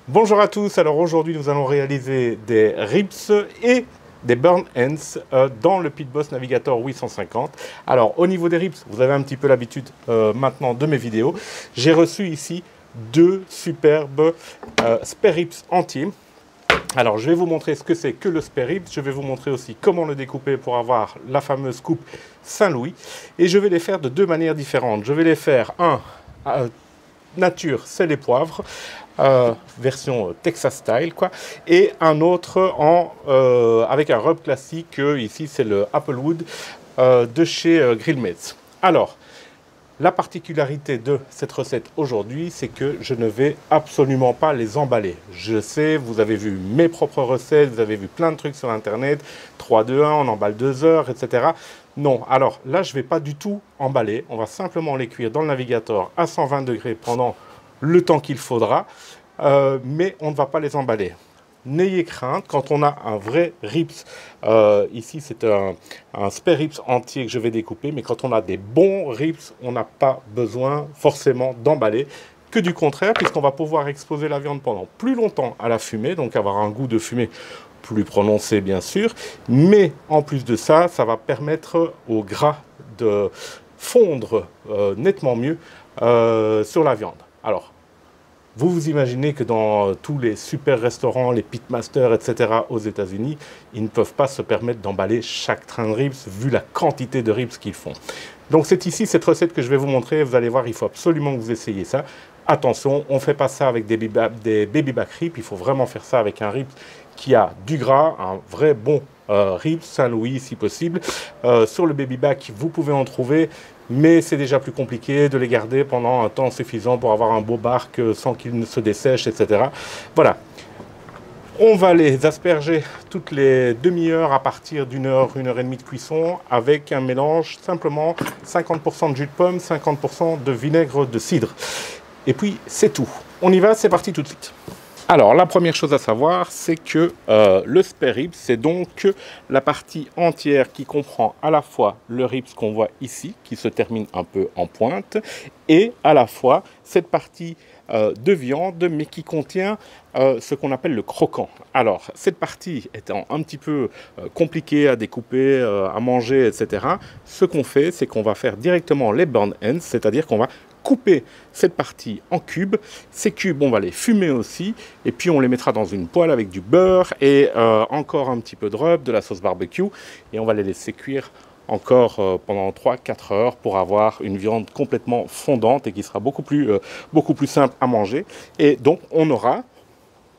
Bonjour à tous, alors aujourd'hui nous allons réaliser des ribs et des burn ends dans le Pitboss Navigator 850. Alors au niveau des ribs, vous avez un petit peu l'habitude maintenant de mes vidéos. J'ai reçu ici deux superbes spare ribs entiers. Alors je vais vous montrer ce que c'est que le spare ribs, je vais vous montrer aussi comment le découper pour avoir la fameuse coupe Saint-Louis. Et je vais les faire de deux manières différentes. Je vais les faire nature, sel et poivre, version Texas style quoi, et un autre avec un rub classique, ici c'est le Applewood de chez Grillmates. Alors la particularité de cette recette aujourd'hui, c'est que je ne vais absolument pas les emballer. Je sais, vous avez vu mes propres recettes, vous avez vu plein de trucs sur internet, 3, 2, 1, on emballe 2 heures, etc. Non, alors là je ne vais pas du tout emballer, on va simplement les cuire dans le Navigator à 120 degrés pendant le temps qu'il faudra, mais on ne va pas les emballer. N'ayez crainte, quand on a un vrai ribs, ici c'est un spare ribs entier que je vais découper, mais quand on a des bons ribs, on n'a pas besoin forcément d'emballer, que du contraire, puisqu'on va pouvoir exposer la viande pendant plus longtemps à la fumée, donc avoir un goût de fumée plus prononcé bien sûr, mais en plus de ça, ça va permettre au gras de fondre nettement mieux sur la viande. Alors, vous vous imaginez que dans tous les super restaurants, les pitmasters, etc. aux États-Unis, ils ne peuvent pas se permettre d'emballer chaque train de ribs vu la quantité de ribs qu'ils font. Donc c'est ici cette recette que je vais vous montrer. Vous allez voir, il faut absolument que vous essayiez ça. Attention, on ne fait pas ça avec des baby back ribs. Il faut vraiment faire ça avec un rib qui a du gras, un vrai bon ribs Saint-Louis si possible. Sur le baby back, vous pouvez en trouver, mais c'est déjà plus compliqué de les garder pendant un temps suffisant pour avoir un beau bark sans qu'ils ne se dessèchent, etc. Voilà. On va les asperger toutes les demi-heures à partir d'une heure, 1h30 de cuisson avec un mélange simplement 50% de jus de pomme, 50% de vinaigre de cidre. Et puis c'est tout. On y va, c'est parti tout de suite. Alors, la première chose à savoir, c'est que le spare ribs, c'est donc la partie entière qui comprend à la fois le ribs qu'on voit ici, qui se termine un peu en pointe, et à la fois cette partie de viande, mais qui contient ce qu'on appelle le croquant. Alors, cette partie étant un petit peu compliquée à découper, à manger, etc., ce qu'on fait, c'est qu'on va faire directement les burn ends, c'est-à-dire qu'on va couper cette partie en cubes. Ces cubes, on va les fumer aussi, et puis on les mettra dans une poêle avec du beurre et encore un petit peu de rub, de la sauce barbecue, et on va les laisser cuire encore pendant 3-4 heures pour avoir une viande complètement fondante et qui sera beaucoup plus simple à manger. Et donc on aura,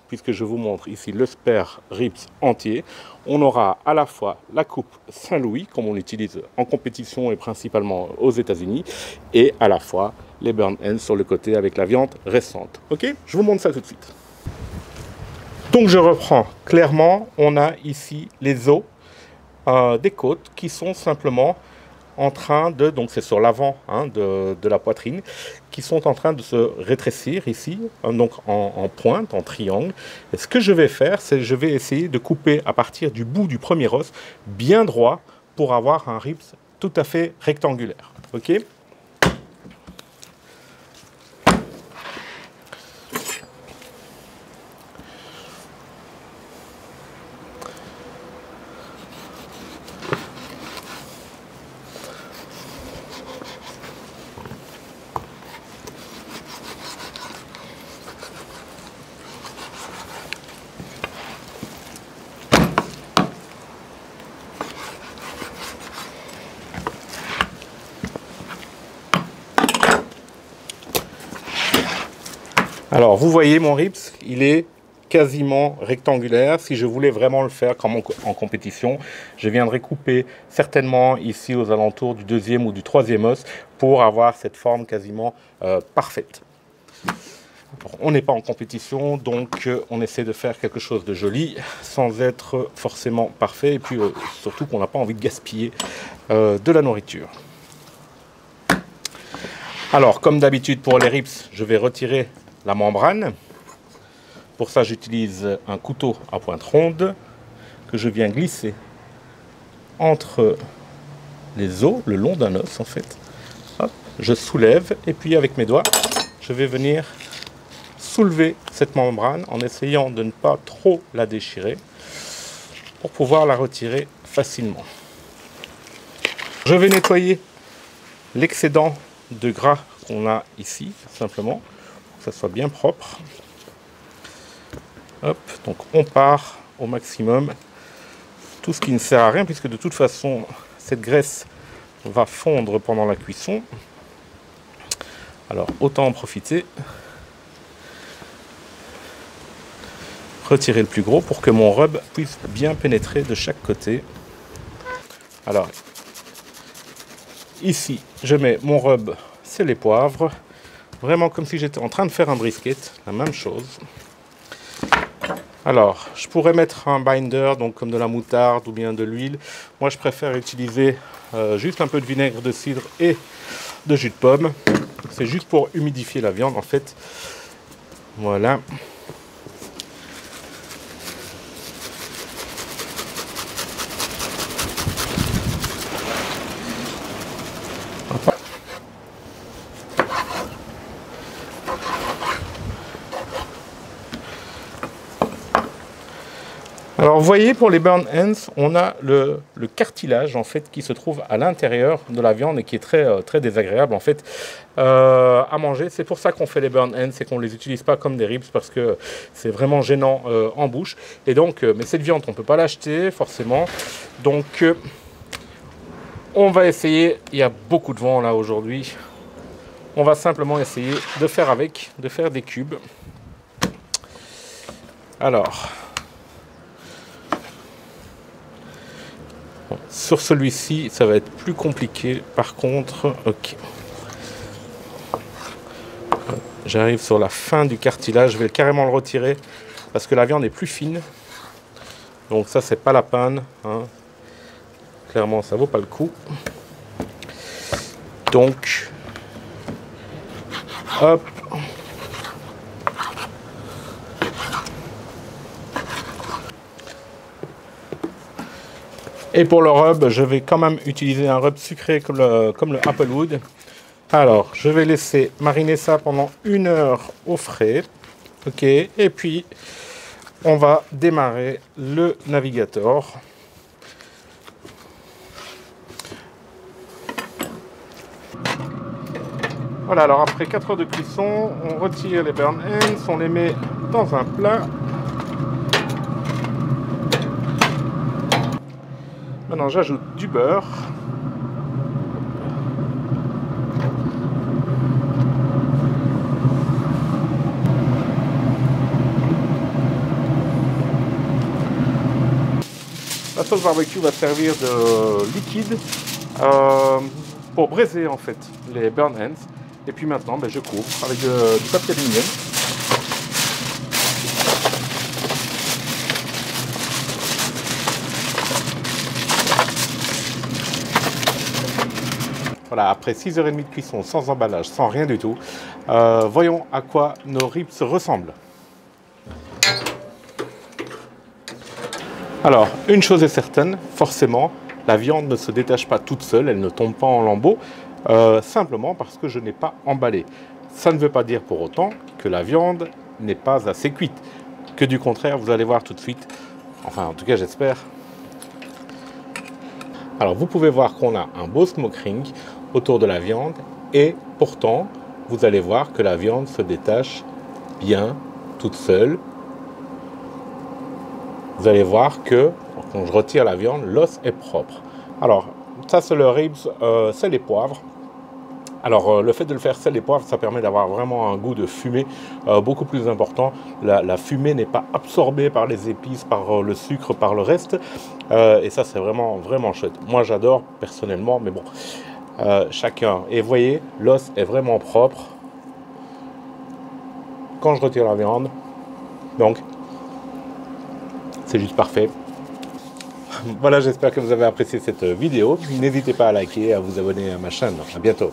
puisque je vous montre ici le spare ribs entier, on aura à la fois la coupe Saint-Louis, comme on l'utilise en compétition et principalement aux États-Unis, et à la fois les burn ends sur le côté avec la viande restante. Ok, je vous montre ça tout de suite. Donc je reprends clairement, on a ici les os des côtes qui sont simplement en train de, donc c'est sur l'avant de la poitrine, qui sont en train de se rétrécir ici, donc en pointe, en triangle. Et ce que je vais faire, c'est je vais essayer de couper à partir du bout du premier os, bien droit, pour avoir un ribs tout à fait rectangulaire. Ok ? Alors, vous voyez mon ribs, il est quasiment rectangulaire. Si je voulais vraiment le faire comme en compétition, je viendrais couper certainement ici aux alentours du deuxième ou du troisième os pour avoir cette forme quasiment parfaite. Alors, on n'est pas en compétition, donc on essaie de faire quelque chose de joli sans être forcément parfait, et puis surtout qu'on n'a pas envie de gaspiller de la nourriture. Alors, comme d'habitude pour les ribs, je vais retirer la membrane. Pour ça, j'utilise un couteau à pointe ronde que je viens glisser entre les os, le long d'un os en fait. Hop, je soulève et puis avec mes doigts, je vais venir soulever cette membrane en essayant de ne pas trop la déchirer pour pouvoir la retirer facilement. Je vais nettoyer l'excédent de gras qu'on a ici, simplement, pour que ça soit bien propre. Hop, donc on part au maximum tout ce qui ne sert à rien, puisque de toute façon, cette graisse va fondre pendant la cuisson. Alors, autant en profiter. Retirer le plus gros pour que mon rub puisse bien pénétrer de chaque côté. Alors, ici, je mets mon rub, sel et poivre. Vraiment comme si j'étais en train de faire un brisket, la même chose. Alors, je pourrais mettre un binder, donc comme de la moutarde ou bien de l'huile. Moi, je préfère utiliser juste un peu de vinaigre de cidre et de jus de pomme. C'est juste pour humidifier la viande, en fait. Voilà. Alors vous voyez, pour les burn ends, on a le cartilage en fait qui se trouve à l'intérieur de la viande et qui est très désagréable en fait à manger. C'est pour ça qu'on fait les burn ends, c'est qu'on les utilise pas comme des ribs parce que c'est vraiment gênant en bouche. Et donc, mais cette viande on peut pas l'acheter forcément. Donc on va essayer. Il y a beaucoup de vent là aujourd'hui. On va simplement essayer de faire avec, de faire des cubes. Alors. Sur celui-ci, ça va être plus compliqué. Par contre, ok. J'arrive sur la fin du cartilage. Je vais carrément le retirer parce que la viande est plus fine. Donc ça, c'est pas la peine. Hein. Clairement, ça vaut pas le coup. Donc, hop. Et pour le rub, je vais quand même utiliser un rub sucré comme le Applewood. Alors, je vais laisser mariner ça pendant 1 heure au frais. Ok, et puis on va démarrer le navigateur. Voilà, alors après 4 heures de cuisson, on retire les burn ends, on les met dans un plat. Maintenant, j'ajoute du beurre. La sauce barbecue va servir de liquide pour braiser en fait les burn ends. Et puis maintenant, je couvre avec du papier aluminium. Voilà, après 6h30 de cuisson, sans emballage, sans rien du tout, voyons à quoi nos ribs ressemblent. Alors, une chose est certaine, forcément, la viande ne se détache pas toute seule, elle ne tombe pas en lambeaux, simplement parce que je n'ai pas emballé. Ça ne veut pas dire pour autant que la viande n'est pas assez cuite, que du contraire, vous allez voir tout de suite, enfin en tout cas j'espère. Alors vous pouvez voir qu'on a un beau smoke ring autour de la viande et pourtant vous allez voir que la viande se détache bien toute seule. Vous allez voir que quand je retire la viande, l'os est propre. Alors ça c'est le ribs sel et poivre. Alors le fait de le faire sel et poivre, ça permet d'avoir vraiment un goût de fumée beaucoup plus important. La fumée n'est pas absorbée par les épices, par le sucre, par le reste. Et ça c'est vraiment chouette. Moi j'adore personnellement, mais bon, chacun. Et vous voyez, l'os est vraiment propre quand je retire la viande. Donc c'est juste parfait. Voilà, j'espère que vous avez apprécié cette vidéo. N'hésitez pas à liker et à vous abonner à ma chaîne. À bientôt.